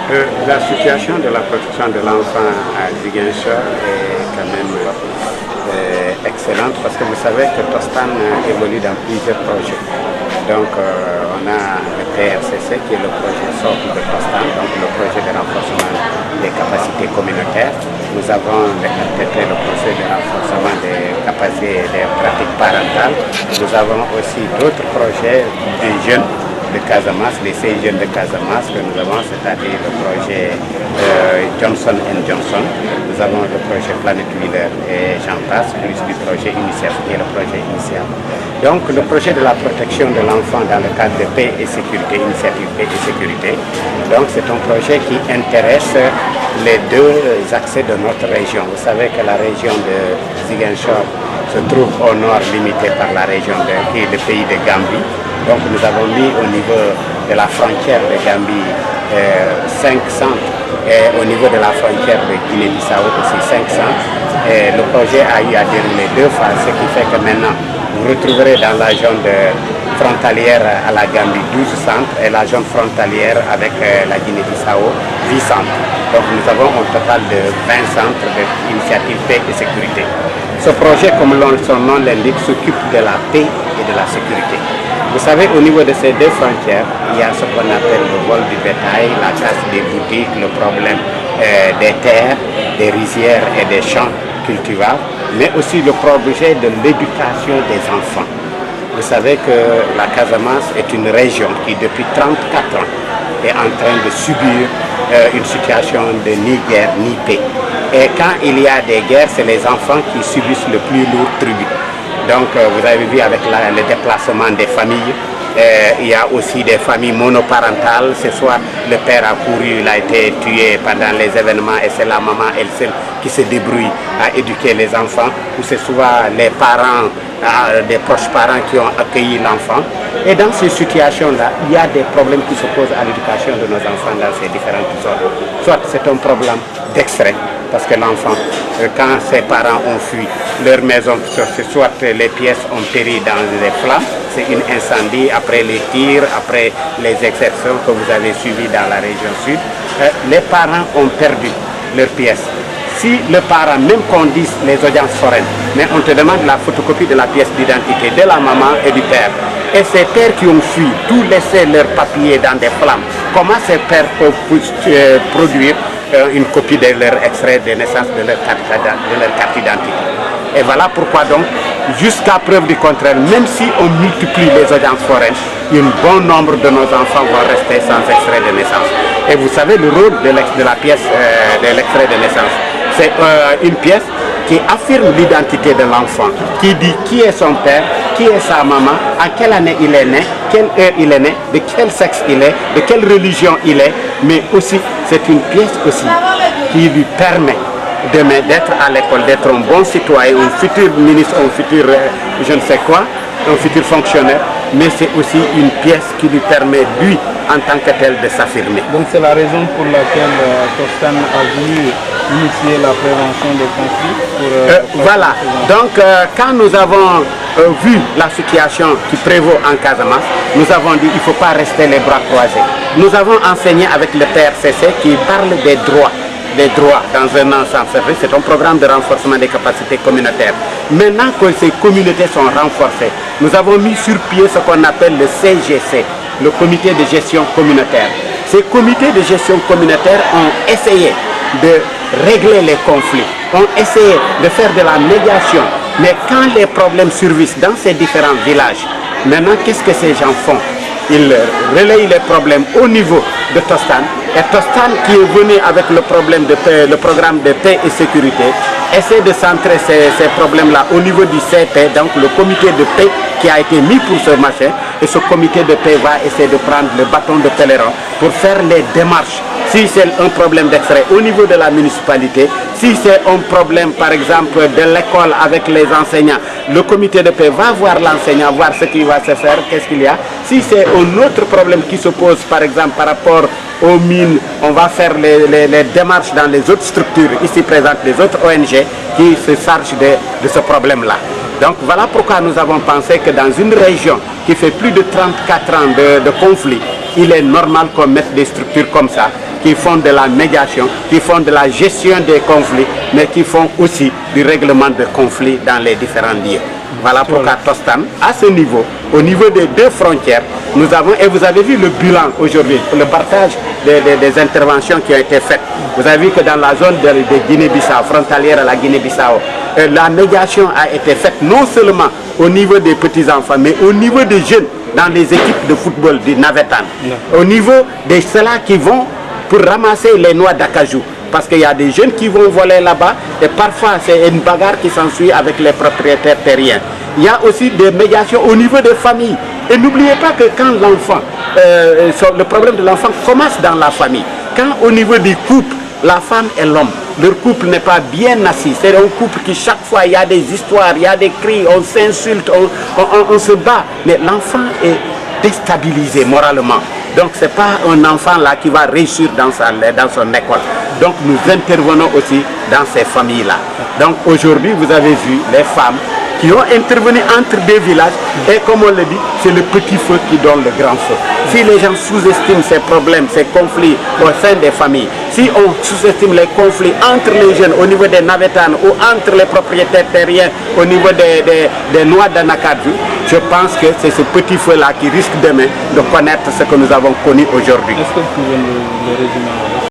La situation de la protection de l'enfant à Ziguinchor est quand même excellente parce que vous savez que Tostan évolue dans plusieurs projets. Donc on a le PRCC qui est le projet sorti de Tostan, donc le projet de renforcement des capacités communautaires. Nous avons le RTP, le projet de renforcement des capacités des pratiques parentales. Nous avons aussi d'autres projets des jeunes de Casamance, les 6 jeunes de Casamance que nous avons, c'est-à-dire le projet Johnson & Johnson. Nous avons le projet Planet Wheeler et j'en passe, plus du projet UNICEF et le projet initial. Donc le projet de la protection de l'enfant dans le cadre de paix et sécurité, initiative paix et sécurité. Donc c'est un projet qui intéresse les 2 accès de notre région. Vous savez que la région de Ziguinchor se trouve au nord, limitée par la région qui est le pays de Gambie. Donc nous avons mis au niveau de la frontière de Gambie 5 centres et au niveau de la frontière de Guinée-Bissau aussi 5 centres. Et le projet a eu à dérouler 2 fois, ce qui fait que maintenant vous retrouverez dans la zone frontalière à la Gambie 12 centres et la zone frontalière avec la Guinée-Bissau 8 centres. Donc nous avons un total de 20 centres d'initiative paix et sécurité. Ce projet, comme son nom l'indique, s'occupe de la paix et de la sécurité. Vous savez, au niveau de ces 2 frontières, il y a ce qu'on appelle le vol du bétail, la casse des boutiques, le problème des terres, des rizières et des champs cultivables, mais aussi le projet de l'éducation des enfants. Vous savez que la Casamance est une région qui, depuis 34 ans, est en train de subir une situation de ni guerre ni paix. Et quand il y a des guerres, c'est les enfants qui subissent le plus lourd tribut. Donc vous avez vu avec le déplacement des familles, il y a aussi des familles monoparentales, c'est soit le père a couru, il a été tué pendant les événements et c'est la maman elle seule qui se débrouille à éduquer les enfants, ou c'est souvent les parents, des proches parents qui ont accueilli l'enfant. Et dans ces situations-là, il y a des problèmes qui se posent à l'éducation de nos enfants dans ces différentes zones. Soit c'est un problème d'extrait, parce que l'enfant, quand ses parents ont fui leur maison, soit les pièces ont péri dans les flammes, c'est un incendie, après les tirs, après les exercices que vous avez suivis dans la région sud, les parents ont perdu leurs pièces. Si le parent, même qu'on dise les audiences foraines, mais on te demande la photocopie de la pièce d'identité de la maman et du père, et ces pères qui ont fui, tout laisser leurs papiers dans des flammes, comment ces pères peuvent produire une copie de leur extrait de naissance, de leur carte d'identité? Et voilà pourquoi donc, jusqu'à preuve du contraire, même si on multiplie les audiences foraines, un bon nombre de nos enfants vont rester sans extrait de naissance. Et vous savez le rôle de la pièce de l'extrait de naissance. C'est une pièce qui affirme l'identité de l'enfant, qui dit qui est son père, qui est sa maman, à quelle année il est né, quelle heure il est né, de quel sexe il est, de quelle religion il est, mais aussi c'est une pièce aussi qui lui permet demain d'être à l'école, d'être un bon citoyen, un futur ministre, un futur je ne sais quoi, un futur fonctionnaire, mais c'est aussi une pièce qui lui permet, lui, en tant que tel, de s'affirmer. Donc c'est la raison pour laquelle Tostan a voulu initier la prévention des conflits voilà, donc quand nous avons vu la situation qui prévaut en Casamance, nous avons dit qu'il ne faut pas rester les bras croisés. Nous avons enseigné avec le PRCC qui parle des droits dans un ensemble. C'est un programme de renforcement des capacités communautaires. Maintenant que ces communautés sont renforcées, nous avons mis sur pied ce qu'on appelle le CGC, le comité de gestion communautaire. Ces comités de gestion communautaire ont essayé de régler les conflits, ont essayé de faire de la médiation. Mais quand les problèmes surgissent dans ces différents villages, maintenant qu'est-ce que ces gens font? Ils relayent les problèmes au niveau de Tostan. Et Tostan, qui est venu avec le programme de paix et sécurité, essaie de centrer ces problèmes-là au niveau du CP, donc le comité de paix qui a été mis pour ce machin. Et ce comité de paix va essayer de prendre le bâton de pèlerin pour faire les démarches. Si c'est un problème d'extrait au niveau de la municipalité, si c'est un problème par exemple de l'école avec les enseignants, le comité de paix va voir l'enseignant, voir ce qui va se faire, qu'est-ce qu'il y a. Si c'est un autre problème qui se pose par exemple par rapport aux mines, on va faire les démarches dans les autres structures ici présentes, les autres ONG qui se chargent de ce problème-là. Donc voilà pourquoi nous avons pensé que dans une région qui fait plus de 34 ans de conflit, il est normal qu'on mette des structures comme ça qui font de la médiation, qui font de la gestion des conflits, mais qui font aussi du règlement de conflits dans les différents lieux. Voilà pourquoi Tostan, à ce niveau, au niveau des deux frontières, nous avons, et vous avez vu le bilan aujourd'hui, le partage des interventions qui ont été faites. Vous avez vu que dans la zone de Guinée-Bissau, frontalière à la Guinée-Bissau, la médiation a été faite non seulement au niveau des petits-enfants, mais au niveau des jeunes dans les équipes de football du Navetan. Au niveau de ceux-là qui vont pour ramasser les noix d'acajou. Parce qu'il y a des jeunes qui vont voler là-bas et parfois c'est une bagarre qui s'ensuit avec les propriétaires terriens. Il y a aussi des médiations au niveau des familles. Et n'oubliez pas que quand l'enfant, le problème de l'enfant commence dans la famille. Quand au niveau du couple, la femme et l'homme, leur couple n'est pas bien assis. C'est un couple qui chaque fois il y a des histoires, il y a des cris, on s'insulte, on se bat. Mais l'enfant est déstabilisé moralement. Donc ce n'est pas un enfant là qui va réussir dans son école. Donc nous intervenons aussi dans ces familles-là. Donc aujourd'hui, vous avez vu les femmes qui ont intervenu entre deux villages et comme on le dit, c'est le petit feu qui donne le grand feu. Si les gens sous-estiment ces problèmes, ces conflits au sein des familles, si on sous-estime les conflits entre les jeunes au niveau des Navetanes ou entre les propriétaires terriens au niveau des noix d'Anakadju, je pense que c'est ce petit feu-là qui risque demain de connaître ce que nous avons connu aujourd'hui. Est-ce que vous pouvez le résumer?